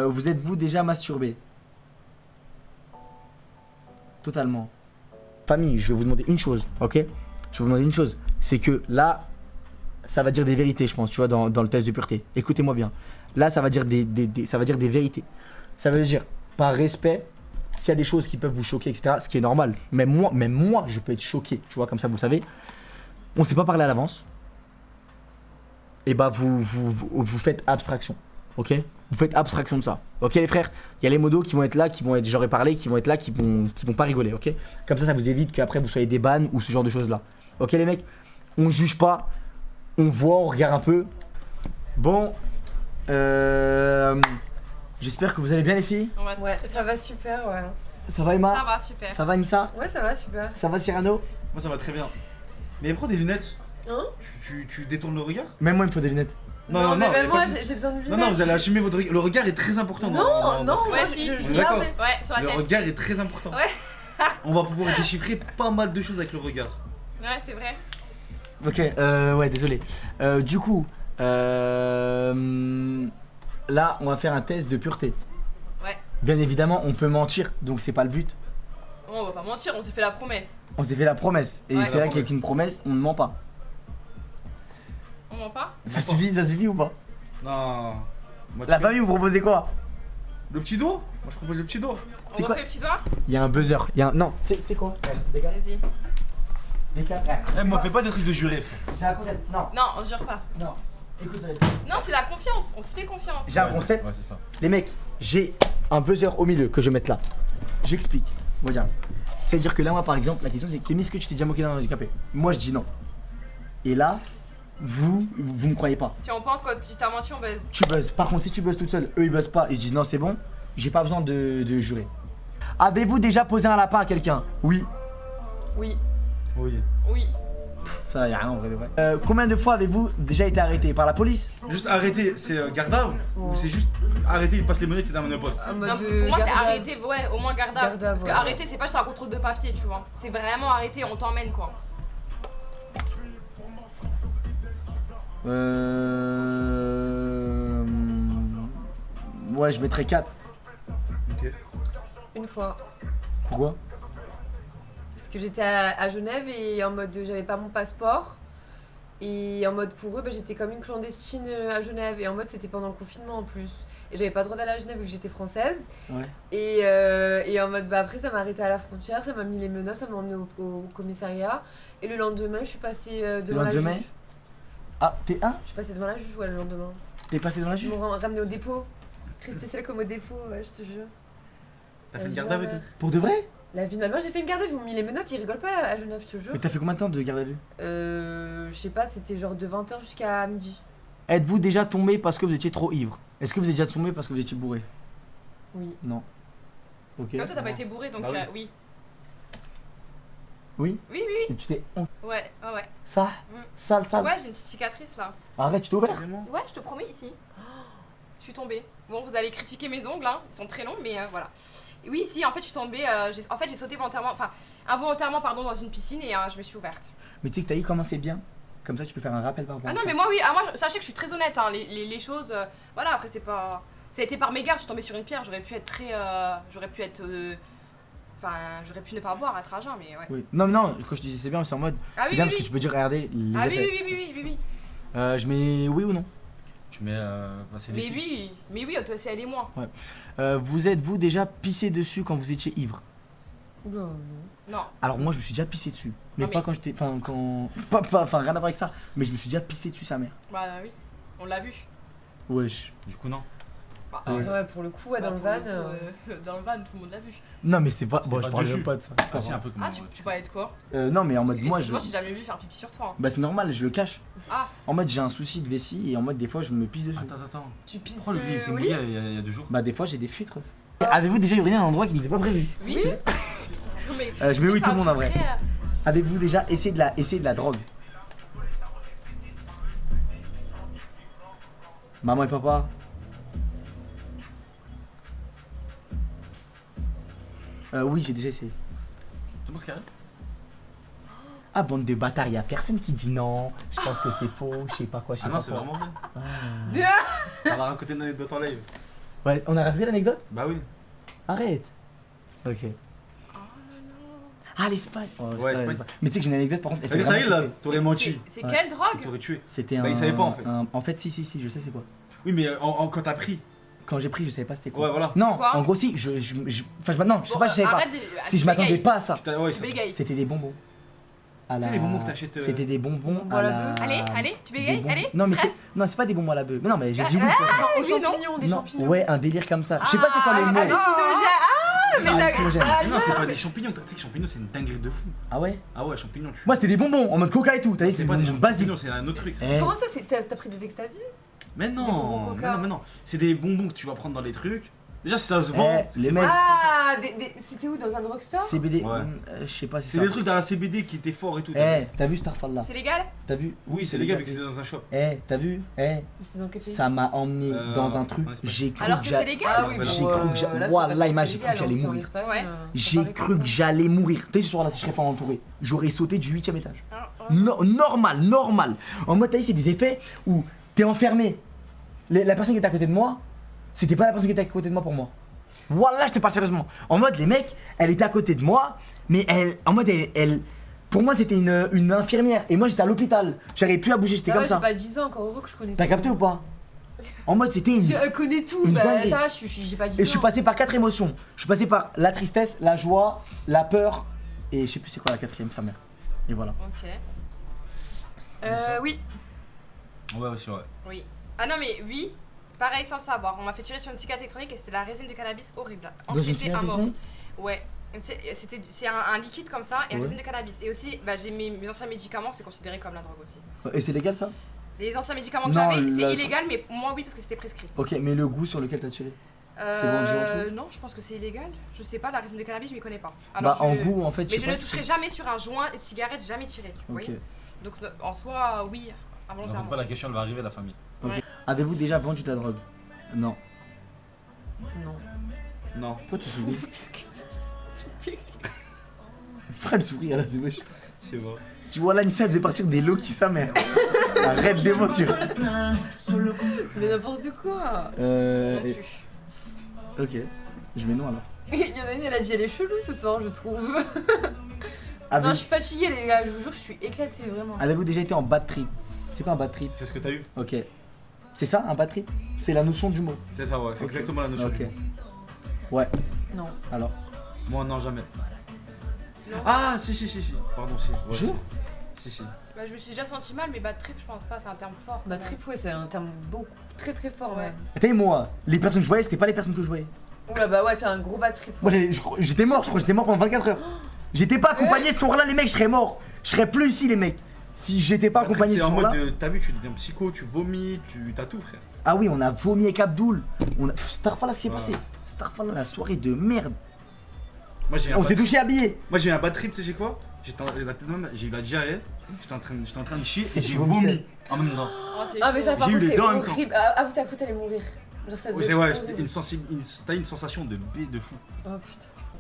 Vous êtes-vous déjà masturbé? Totalement. Famille, je vais vous demander une chose, ok? Je vais vous demander une chose. C'est que là, ça va dire des vérités, je pense, tu vois, dans le test de pureté. Écoutez-moi bien. Là, ça va dire ça va dire des vérités. Ça veut dire, par respect, s'il y a des choses qui peuvent vous choquer, etc., ce qui est normal. Même moi, je peux être choqué, tu vois, comme ça, vous le savez. On ne s'est pas parlé à l'avance. Et bah, vous faites abstraction, ok? Vous faites abstraction de ça, ok les frères? Il y a les modos qui vont être là, qui vont être, j'aurais parlé, qui vont être là, qui vont pas rigoler, ok? Comme ça vous évite qu'après vous soyez des bans ou ce genre de choses là. Ok les mecs? On juge pas, on voit, on regarde un peu. Bon, j'espère que vous allez bien les filles. Ouais, ça va super, ouais. Ça va Emma? Ça va super. Ça va Nissa? Ouais, ça va super. Ça va Cyrano? Moi ça va très bien. Mais prends des lunettes. Hein? Tu détournes le regard? Même moi il me faut des lunettes. Non, mais même moi j'ai besoin de lunettes. Non, vous allez assumer votre regard. Le regard est très important. Non, Ouais, si, On est d'accord. Ouais, sur la Le tête. regard est très important. Ouais. On va pouvoir déchiffrer pas mal de choses avec le regard. Ouais, c'est vrai. Ok, ouais, désolé. Du coup, là, on va faire un test de pureté. Ouais. Bien évidemment, on peut mentir, donc c'est pas le but. On va pas mentir, on s'est fait la promesse. On s'est fait la promesse. Et Ouais. c'est vrai qu'avec une promesse, on ne ment pas. On ment pas? Ça suffit ou pas? Non. Moi, La famille, vous proposez quoi? Le petit doigt? Moi je propose le petit doigt. On C'est quoi? refait le petit doigt? Il y a un buzzer. Non, c'est quoi? Dégage. Vas-y. Dégage. Eh, moi fais pas des trucs de juré, frère. J'ai un concept. Non, Non, on jure pas. non. Écoute, ça va être. Non, c'est la confiance, on se fait confiance. J'ai un concept. Ouais, c'est ça. Les mecs, j'ai un buzzer au milieu que je vais mettre là. J'explique. Regarde. C'est-à-dire que là, moi, par exemple, la question c'est Kémy, est-ce que tu t'es déjà moqué d'un handicapé? Moi, je dis non. Et là, vous me croyez pas. Si on pense que tu t'as menti, on baise. Tu buzzes. Par contre, si tu buzzes toute seule, eux ils buzzent pas, ils se disent non, c'est bon, j'ai pas besoin de jurer. Avez-vous déjà posé un lapin à quelqu'un? Oui. Oui. Oui. Oui. Ça, y a rien en vrai de vrai. Combien de fois avez-vous déjà été arrêté par la police? Juste arrêter, c'est garde à vue ou c'est juste arrêter, il passe les menottes et t'amènes au poste? En mode Non, pour moi, c'est garde à- arrêter, ouais, au moins garde à vue. Garde à Parce vue, que ouais. arrêter, c'est pas juste un contrôle de papier, tu vois. C'est vraiment arrêter, on t'emmène quoi. Ouais, je mettrais 4. Ok. Une fois. Pourquoi? Parce que j'étais à Genève et en mode j'avais pas mon passeport. Et en mode pour eux, bah, j'étais comme une clandestine à Genève. Et en mode c'était pendant le confinement en plus. Et j'avais pas le droit d'aller à Genève vu que j'étais française. Ouais. Et en mode bah après ça m'a arrêté à la frontière, ça m'a mis les menottes, ça m'a emmené au commissariat. Et le lendemain je suis passée devant la lendemain? juge. Ah, t'es un? Je suis passée devant la juge, ouais, le lendemain. T'es passé dans la Ils juge? m'ont ramené au dépôt. Restée seule comme au dépôt, ouais, je te jure. T'as fait une garde à vue, toi? Pour de vrai? La vie de ma mère, j'ai fait une garde à vue, ils m'ont mis les menottes, ils rigolent pas là, à Genève, je te jure. Mais t'as fait combien de temps de garde à vue? Je sais pas, c'était genre de 20h jusqu'à midi. Êtes-vous déjà tombé parce que vous étiez trop ivre? Est-ce que vous êtes déjà tombé parce que vous étiez bourré? Oui. Non. Ok. Comme toi, t'as pas été bourré, donc Bah oui. oui. Oui? Oui, oui, Et tu t'es honte. oui. Ouais, ouais, ouais. Ça? Mm. Sale. Ouais, j'ai une petite cicatrice là. Arrête, tu t'es ouvert? Vraiment? Ouais, je te promets, ici. Je suis tombée. Bon, vous allez critiquer mes ongles, hein. Ils sont très longs, mais voilà. Et oui, si, en fait, je suis tombée. En fait, j'ai sauté involontairement, pardon, dans une piscine et je me suis ouverte. Mais tu sais que t'as dit comment c'est bien? Comme ça, tu peux faire un rappel par rapport Ah à non, ça. mais moi, oui, moi, sachez que je suis très honnête, hein. Les choses. Voilà, après, c'est pas. Ça a été par mégarde, je suis tombée sur une pierre, j'aurais pu être très. J'aurais pu être. Enfin, j'aurais pu ne pas boire, être à jeun, mais ouais. Oui. Non, quand je disais c'est bien, c'est en mode. Ah C'est oui, bien oui, parce que oui. tu peux dire, regardez les Ah effets. oui. Je mets oui ou non? Tu mets. C'est les Mais filles. oui, c'est elle et moi. Vous êtes-vous déjà pissé dessus quand vous étiez ivre? Oula, non. Non. Alors moi je me suis déjà pissé dessus. Mais Ah, pas mais- quand j'étais. Enfin quand. Enfin rien à voir avec ça. Mais je me suis déjà pissé dessus sa mère. Bah oui, on l'a vu. Wesh. Du coup, non. Bah, Ouais. Ouais, pour le coup, ouais, bah, dans le pour van. coup, dans le van, tout le monde l'a vu. Non mais c'est pas. C'est Bon pas je parle de même jus. pas de ça. c'est pas Ah, si, vrai. un peu comme Ah, tu parlais de quoi? Non mais en mode moi Moi, je. j'ai jamais vu faire pipi sur toi. Bah c'est normal, je le cache. Ah, En mode j'ai un souci de vessie et en mode des fois je me pisse dessus. Attends. Tu pisses Pourquoi le lit était au mouillé lit il y a 2 jours? Bah des fois j'ai des fuites. Avez-vous déjà uriné à un endroit qui n'était pas prévu? oui. Mais Je mets oui tout le monde en vrai. Très, Avez-vous déjà essayé de la drogue? Maman et papa? Oui, j'ai déjà essayé. Tu penses qu'il y a rien? Ah, bande de bâtards, y'a personne qui dit non. Je pense que c'est faux, je sais pas quoi, je sais Ah pas non, c'est quoi. vraiment vrai. Ah. T'as raconté une anecdote en live. Ouais, on a raté l'anecdote? Bah oui. Arrête. Ok. Ah, l'Espagne. Oh, Ouais, c'est- Espagne. Mais tu sais que j'ai une anecdote par contre. elle fait Vas-y, t'arrives vraiment là, flipper. t'aurais menti. C'est Ouais. quelle Il drogue? t'aurait tué. C'était Bah, un. il savait pas, en fait. En fait, si, je sais c'est quoi. Oui, mais quand t'as pris. Quand j'ai pris, je savais pas c'était quoi. Ouais, voilà. Non, Quoi en gros, si, enfin, non, je sais pas, je savais pas. Arrête de. Si je m'attendais pas à ça. Ouais, Tu bégayes. C'était des bonbons. À Tu sais, les bonbons que t'achètes, C'était des bonbons bonbons à à la la. bœuf. Allez, tu bégayes, des bonbons- allez, Non, mais stress. non, c'est pas des bonbons à la bœuf. Mais non, mais j'ai dit oui. c'est- Aux oui, non. champignons, des Non, champignons. ouais, un délire comme ça. Je sais pas c'est quoi le mot. Hallucinogène. Ah, hallucinogène. Non, c'est pas des champignons. Tu sais que champignons, c'est une dinguerie de fou. Ah ouais. Ah ouais, champignons, tu. Moi, c'était des bonbons en mode coca et tout. T'as vu, C'est c'est pas des des bonbons basiques. champignons, c'est un autre truc. Eh, Comment ça, t'as pris des extasies? Mais Des bonbons non, Coca. mais non. C'est des bonbons que tu vas prendre dans les trucs. Déjà, si ça se vend, Eh, les mecs. Ah, c'était où, dans un drugstore? CBD. Ouais. Je sais pas si c'est ça. des trucs dans la CBD qui étaient forts et tout. Eh, t'as vu Starfall là? C'est légal? T'as vu? Oui, c'est les gars, vu que c'est dans un shop. Eh, t'as vu? Eh, Mais c'est dans quel pays? ça m'a emmené dans un truc. en Espagne. J'ai cru Alors que que c'est j'allais. légal? Ah oui, J'ai bon, cru que là, c'est Wallah, pas image, j'ai cru que légal, j'allais hein, c'est en mourir. Espagne, Ouais. c'est J'ai pareil cru que que ça. j'allais mourir. Tu sais, ce soir-là, si je serais pas entouré, j'aurais sauté du 8ème étage. Ah, Normal. En mode, t'as vu, c'est des effets où t'es enfermé. La personne qui était à côté de moi, c'était pas la personne qui était à côté de moi pour moi. Wallah, je te parle sérieusement. En mode, les mecs, elle était à côté de moi, mais pour moi, c'était une infirmière. Et moi, j'étais à l'hôpital. J'arrivais plus à bouger, j'étais Ah comme ouais, ça. j'ai pas 10 ans, encore heureux que je connais T'as tout. capté ou pas? En mode, c'était une. Je connais tout, Une bah dinguerie. ça va, j'ai pas 10 ans. Et je suis passé par 4 émotions. Je suis passé par la tristesse, la joie, la peur, et je sais plus c'est quoi la quatrième, sa mère. Et voilà. Ok. Oui. Ouais, aussi, ouais. Oui. Ah non, mais oui, pareil sans le savoir. On m'a fait tirer sur une cigarette électronique et c'était la résine de cannabis horrible. Dans une Anxiété cigarette à mort. électronique? Ouais. C'est un liquide comme ça et Ouais. résine de cannabis. Et aussi, bah, j'ai mes anciens médicaments, c'est considéré comme la drogue aussi. Et c'est légal ça? Les anciens médicaments que Non, j'avais, la- c'est illégal, mais moi oui, parce que c'était prescrit. Ok, mais le goût sur lequel t'as tiré? C'est vendu en tout? Non, je pense que c'est illégal. Je sais pas, la résine de cannabis, je m'y connais pas. Bah, en je- goût, en fait, Mais sais je pas ne si toucherai c'est- jamais sur un joint et cigarette, jamais tiré. Tu vois. Ok. Donc en soi, oui, N'importe involontairement. pas, la question, elle va arriver, la famille. Avez-vous déjà vendu de la drogue? Non. Non. Non. Pourquoi tu souris? Frère, le sourire là, c'est moche. Je sais pas. Tu vois là, Nissa, elle faisait partir des lots qui sa mère. Arrête d'aventure. Mais n'importe quoi. Là-dessus. Ok. Je mets non alors. Il y en a une, elle a dit elle est chelou ce soir, je trouve. Avez- Non, je suis fatiguée, les gars, je vous jure, je suis éclatée, vraiment. Avez-vous déjà été en bad trip? C'est quoi un bad trip? C'est ce que t'as eu. Ok. C'est ça, un bad trip? C'est la notion du mot. C'est ça, ouais. C'est Ok. exactement la notion. Ok. du mot. Ouais, Non. alors. Moi, non, jamais. Non. Ah, si. Pardon, si. Ouais, Jure si. Bah, je me suis déjà senti mal, mais bad trip, je pense pas, c'est un terme fort. Bah, trip, ouais, c'est un terme beaucoup, très très fort, ouais. Attends, moi, les personnes que je voyais, c'était pas les personnes que je voyais. Oula, bah ouais, c'est un gros bad trip. Moi, j'étais mort, je crois, j'étais mort pendant 24 heures. J'étais pas accompagné ce soir-là, les mecs, je serais mort. Je serais plus ici, les mecs. Si j'étais pas accompagné C'est ce en soir-là. mode, t'as vu, tu deviens psycho, tu vomis, t'as tout, frère. Ah oui, on a vomi avec Abdoul. Starfall, ce qui est Ouais. passé. Starfall, la soirée de merde. Moi, j'ai eu un On bad s'est trip. touché habillés. Moi, j'ai eu un bad trip, tu sais quoi? La tête de j'ai eu la diarrhée, j'étais en train de chier et Tu j'ai vomissais. vomi en même temps. Oh, c'est Ah, mais ça, chaud. par J'ai eu contre, les c'est dents en même temps. horrible. Ah, vous, t'as cru t'allais mourir. Genre, ça Oui, devait c'est ouais, être c'était horrible. t'as une sensation de B de fou. Oh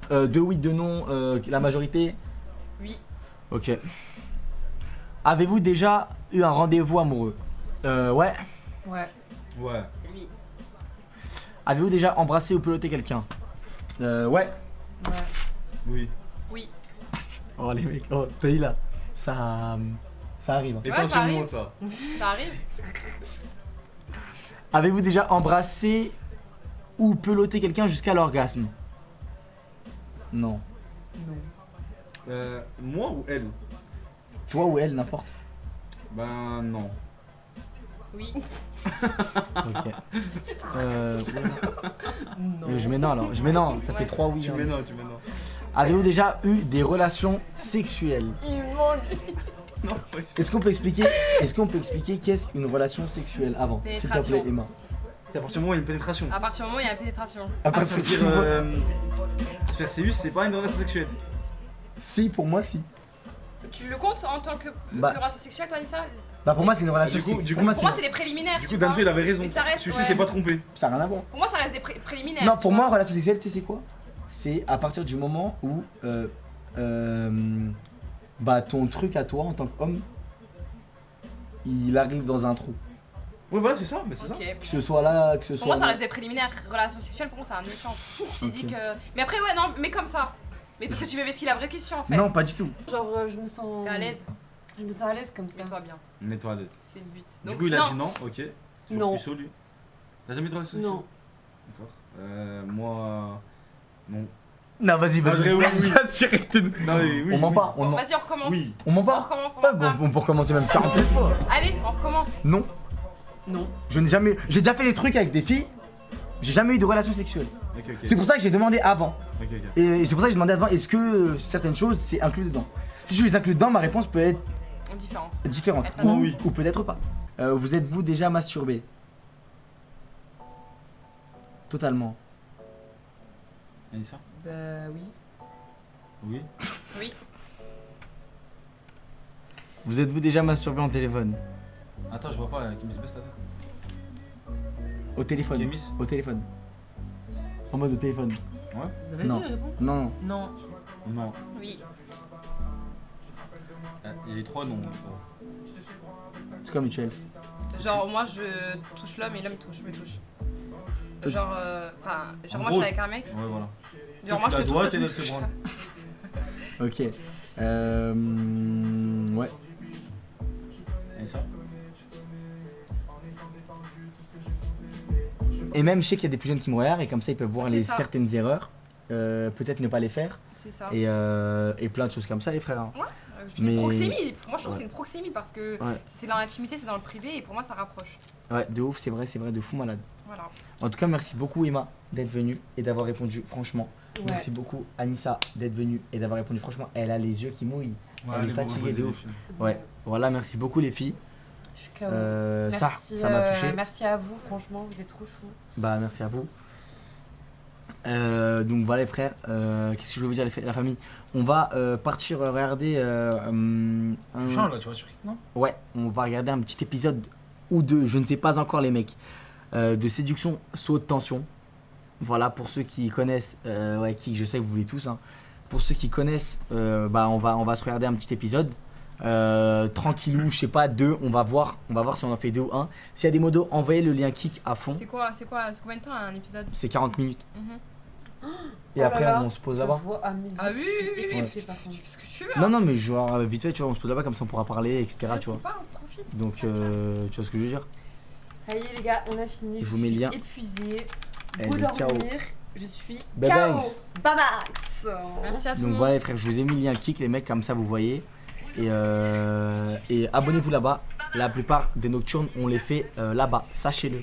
putain. De oui, de non, la majorité. Oui. Ok. Avez-vous déjà eu un rendez-vous amoureux? Ouais. Ouais. Ouais. Oui. Avez-vous déjà embrassé ou peloté quelqu'un? Ouais. Ouais. Oui. Oui. Oh les mecs, oh, t'as dit là. Ça arrive. hein. Les Ouais, ça tensions arrive. montent là. Ça arrive. Avez-vous déjà embrassé ou peloté quelqu'un jusqu'à l'orgasme? Non. Non. Moi ou elle? Toi ou elle, n'importe. Ben non. Oui. Ok. Ouais. Non. Je mets non alors. Je mets non, ça fait Ouais. 3 oui. Tu hein. mets non, tu mets non. Avez-vous déjà eu des relations sexuelles? Il mange. Non, ouais. Est-ce qu'on peut expliquer qu'est-ce qu'une relation sexuelle avant? S'il te plaît, Pénétration. Emma. C'est à partir du moment où il y a une pénétration. À partir du moment où il y a la pénétration. À Ah, partir ça veut du dire moment- se faire séus, c'est pas une relation sexuelle. Si, pour moi, si. Tu le comptes en tant que Bah. relation sexuelle, toi, Anissa? Bah, pour moi, c'est une relation Du coup- sexuelle. du Pour coup, moi, Pour moi, c'est- c'est des préliminaires. Du tu coup, vois. Damso il avait raison. Mais ça reste, Celui-ci ouais. s'est pas trompé. ça n'a rien à voir. Pour moi, ça reste des préliminaires. Non, tu pour vois. moi, relation sexuelle, tu sais, c'est quoi? C'est à partir du moment où bah, ton truc à toi en tant qu'homme, il arrive dans un trou. Ouais, voilà, c'est ça, mais c'est ça. Ok. Que ce soit là, que ce Pour soit. moi, ça là. reste des préliminaires. Relation sexuelle, pour moi, c'est un échange physique. Mais après, ouais, non, mais comme ça. Mais parce que tu veux ce qu'il la vraie question en fait. Non, pas du tout. Genre, je me sens. T'es à l'aise, Je me sens à l'aise comme ça. mets-toi bien. Mets-toi à l'aise. C'est le but. Du Donc, coup, il a non. dit non, ok. Toujours Non. puceau, lui. T'as jamais été relation Non. D'accord. Moi. Non. Non, vas-y, Moi, je dirais oui, oui. Vas-y, arrête de- Non, mais oui. On ment oui. pas, on Bon, ment. vas-y, on recommence. Oui. On ment On pas. recommence, on Ouais, va bon, pour commencer même 47 fois. Allez, on recommence. Non, Non. je n'ai jamais. J'ai déjà fait des trucs avec des filles. J'ai jamais eu de relation sexuelle. Ok, ok. C'est pour ça que j'ai demandé avant. Ok, ok. Et c'est pour ça que j'ai demandé avant, est-ce que certaines choses c'est inclus dedans. Si je les inclus dedans, ma réponse peut être Différente. différente. Elle s'adapte. Oui. Ou peut-être pas. Vous êtes-vous déjà masturbé? Totalement. Anissa? Bah oui. Oui. Oui. Vous êtes-vous déjà masturbé en téléphone? Attends, je vois pas, Kémis, baisse ta tête. Au téléphone. Kémis? Au téléphone. En mode au téléphone. Ouais? Bah, Non. vas-y, réponds. Non, non. Non. Non. Oui. Il y a les trois non. C'est quoi mutuel? Genre, moi, je touche l'homme et l'homme me touche. Touche. Genre, enfin, En moi, je gros- suis avec un mec. Ouais, voilà. Genre, Toi, moi, tu je la te dois, touche, t'es toi, là, tu me te touches. branle. Ok. Ouais. Anissa? Et même je sais qu'il y a des plus jeunes qui me regardent et comme ça ils peuvent voir C'est les ça. certaines erreurs. Peut-être ne pas les faire. C'est ça. Et plein de choses comme ça les frères. hein. Mais... Mais- Proxémie, pour moi je trouve que Ouais. c'est une proxémie parce que Ouais. c'est dans l'intimité, c'est dans le privé et pour moi ça rapproche. Ouais, de ouf, c'est vrai, de fou malade. Voilà. En tout cas, merci beaucoup Emma d'être venue et d'avoir répondu franchement. Ouais. Merci beaucoup Anissa d'être venue et d'avoir répondu franchement. Elle a les yeux qui mouillent. Elle est allez, fatiguée reposez de les ouf. filles. Ouais, voilà, merci beaucoup les filles. Je suis KO. Ça m'a touché. Merci à vous, franchement, vous êtes trop chou. Bah, merci à vous. Donc voilà les frères, qu'est-ce que je veux vous dire la famille? On va partir regarder Tu changes là, tu vois sur Kik, non? Ouais, on va regarder un petit épisode ou deux, je ne sais pas encore les mecs, de séduction sous haute tension. Voilà, pour ceux qui connaissent, ouais, qui je sais que vous voulez tous, hein. Pour ceux qui connaissent, bah on va se regarder un petit épisode. Tranquillou, je sais pas, deux, on va voir si on en fait deux ou un. S'il y a des modos, envoyez le lien Kik à fond, C'est combien de temps un épisode? c'est 40 minutes. Mhm. Et Oh là après là, on se pose Ça là-bas. se voit à mes yeux. Ah oui, oui, oui, oui. Je sais pas Tu contre. fais ce que tu veux. hein. Non, non, mais genre vite fait, tu vois, on se pose là-bas comme ça on pourra parler, etc. Tu vois. Faut pas, on profite. Donc, tu vois ce que je veux dire? Ça y est les gars, on a fini. Je vous mets le suis lien. épuisée. Elle Beau est KO. dormir. Je suis Bye KO. bangs. Babax. Merci à tout le Donc monde. voilà les frères, je vous ai mis le lien Kik, les mecs, comme ça vous voyez. Et abonnez-vous là-bas. La plupart des nocturnes, on les fait là-bas, sachez-le.